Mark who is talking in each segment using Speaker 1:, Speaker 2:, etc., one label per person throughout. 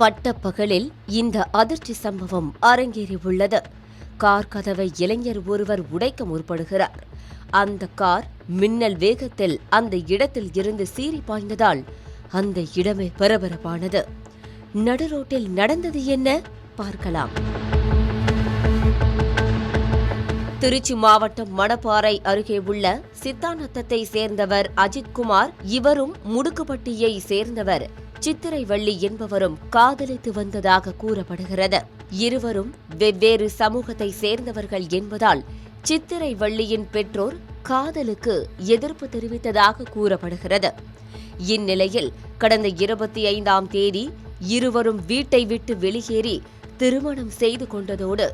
Speaker 1: பட்டப்பகலில் இந்த அதிர்ச்சி சம்பவம் அரங்கேறியுள்ளது. கார் கதவை இளைஞர் ஒருவர் உடைக்க முற்படுகிறார். அந்த கார் மின்னல் வேகத்தில் அந்த இடத்தில் இருந்து சீறி பாய்ந்ததால் அந்த இடமே பரபரப்பானது. நடுரோட்டில் நடந்தது என்ன பார்க்கலாம். திருச்சி மாவட்டம் மணப்பாறை அருகே உள்ள சித்தாநத்தத்தை சேர்ந்தவர் அஜித்குமார். இவரும் முடுக்குப்பட்டியை சேர்ந்தவர் சித்திரைவள்ளி என்பவரும் காதலித்து வந்ததாக கூறப்படுகிறது. இருவரும் வெவ்வேறு சமூகத்தை சேர்ந்தவர்கள் என்பதால் சித்திரைவள்ளியின் பெற்றோர் காதலுக்கு எதிர்ப்பு தெரிவித்ததாக கூறப்படுகிறது. இந்நிலையில் கடந்த 25ஆம் தேதி இருவரும் வீட்டை விட்டு வெளியேறி திருமணம் செய்து கொண்டதோடு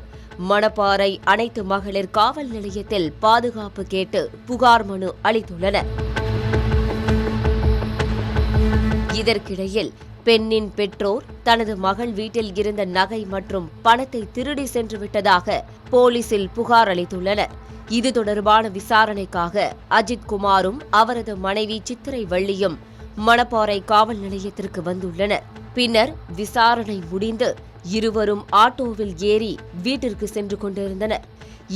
Speaker 1: மணப்பாறை அனைத்து மகளிர் காவல் நிலையத்தில் பாதுகாப்பு கேட்டு புகார் மனு அளித்துள்ளனர். இதற்கிடையில் பெண்ணின் பெற்றோர் தனது மகள் வீட்டில் இருந்த நகை மற்றும் பணத்தை திருடி சென்று விட்டதாக போலீசில் புகார் அளித்துள்ளனர். இது தொடர்பான விசாரணைக்காக அஜித்குமாரும் அவரது மனைவி சித்திரைவள்ளியும் மணப்பாறை காவல் நிலையத்திற்கு வந்துள்ளனர். பின்னர் விசாரணை முடிந்து இருவரும் ஆட்டோவில் ஏறி வீட்டிற்கு சென்று கொண்டிருந்தனர்.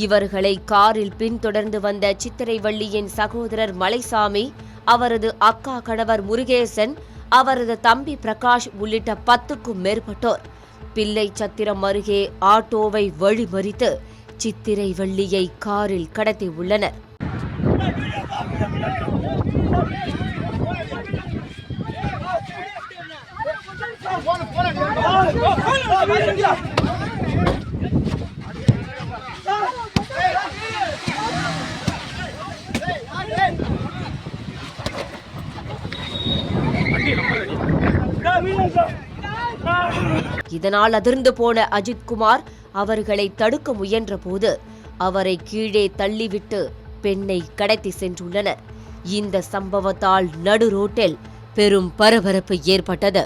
Speaker 1: இவர்களை காரில் பின்தொடர்ந்து வந்த சித்திரைவள்ளியின் சகோதரர் மலைசாமி, அவரது அக்கா கணவர் முருகேசன், அவரது தம்பி பிரகாஷ் உள்ளிட்ட 10க்கும் மேற்பட்டோர் பிள்ளை சத்திரம் அருகே ஆட்டோவை வழிமறித்து சித்திரைவள்ளியை காரில் கடத்தி உள்ளனர். இதனால் அதிர்ந்து போன அஜித்குமார் அவர்களை தடுக்க முயன்றபோது அவரை கீழே தள்ளிவிட்டு பெண்ணை கடத்தி சென்றுள்ளனர். இந்த சம்பவத்தால் நடு ரோட்டில் பெரும் பரபரப்பு ஏற்பட்டது.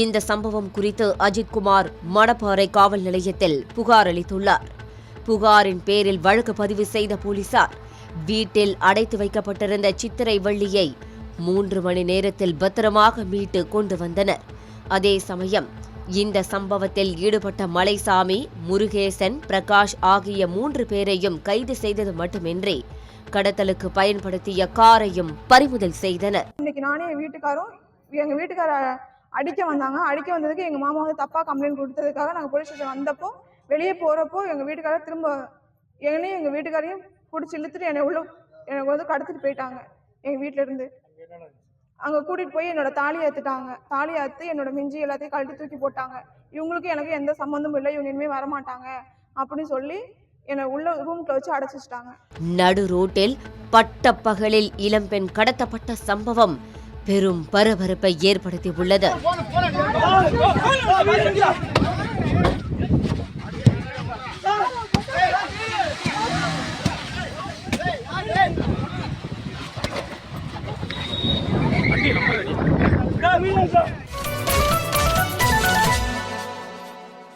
Speaker 1: இந்த சம்பவம் குறித்து அஜித்குமார் மணப்பாறை காவல் நிலையத்தில் புகார் அளித்துள்ளார். புகாரின் பேரில் வழக்கு பதிவு செய்த போலீசார் வீட்டில் அடைத்து வைக்கப்பட்டிருந்த சித்திரைவள்ளியை 3 மணி நேரத்தில் பத்திரமாக மீட்டு கொண்டு வந்தனர். அதே சமயம் இந்த சம்பவத்தில் ஈடுபட்ட மலைசாமி, முருகேசன், பிரகாஷ் ஆகிய 3 பேரையும் கைது செய்தது மட்டுமின்றி கடத்தலுக்கு பயன்படுத்திய காரையும் பறிமுதல் செய்தனர்.
Speaker 2: இன்னைக்கு நானே எங்க வீட்டுக்கார அடிக்க வந்ததுக்கு எங்க மாமா வந்து தப்பா கம்ப்ளைண்ட் கொடுத்ததுக்காக நாங்க போலீஸ் ஸ்டேஷன் வந்தப்போ வெளியே போறப்போ எங்க வீட்டுக்காரர் திரும்ப எங்க வீட்டுக்காரையும் பிடிச்சி இழுத்துட்டு எனக்கு வந்து கடத்திட்டு போயிட்டாங்க. எங்க வீட்டுல இருந்து அங்க கூட்டிட்டு போய் என்னோட தாலி அறுத்து என்னோட மிஞ்சி எல்லாத்தையும் கழட்டி தூக்கி போட்டாங்க. இவங்களுக்கு எனக்கு எந்த சம்பந்தமும் இல்லை, இவங்க இனிமே வரமாட்டாங்க அப்படின்னு சொல்லி என்னை உள்ள ரூம்ல வச்சு அடைச்சிட்டாங்க.
Speaker 1: நடு ரோட்டில் பட்டப்பகலில் இளம்பெண் கடத்தப்பட்ட சம்பவம் பெரும் பரபரப்பை ஏற்படுத்தி உள்ளது.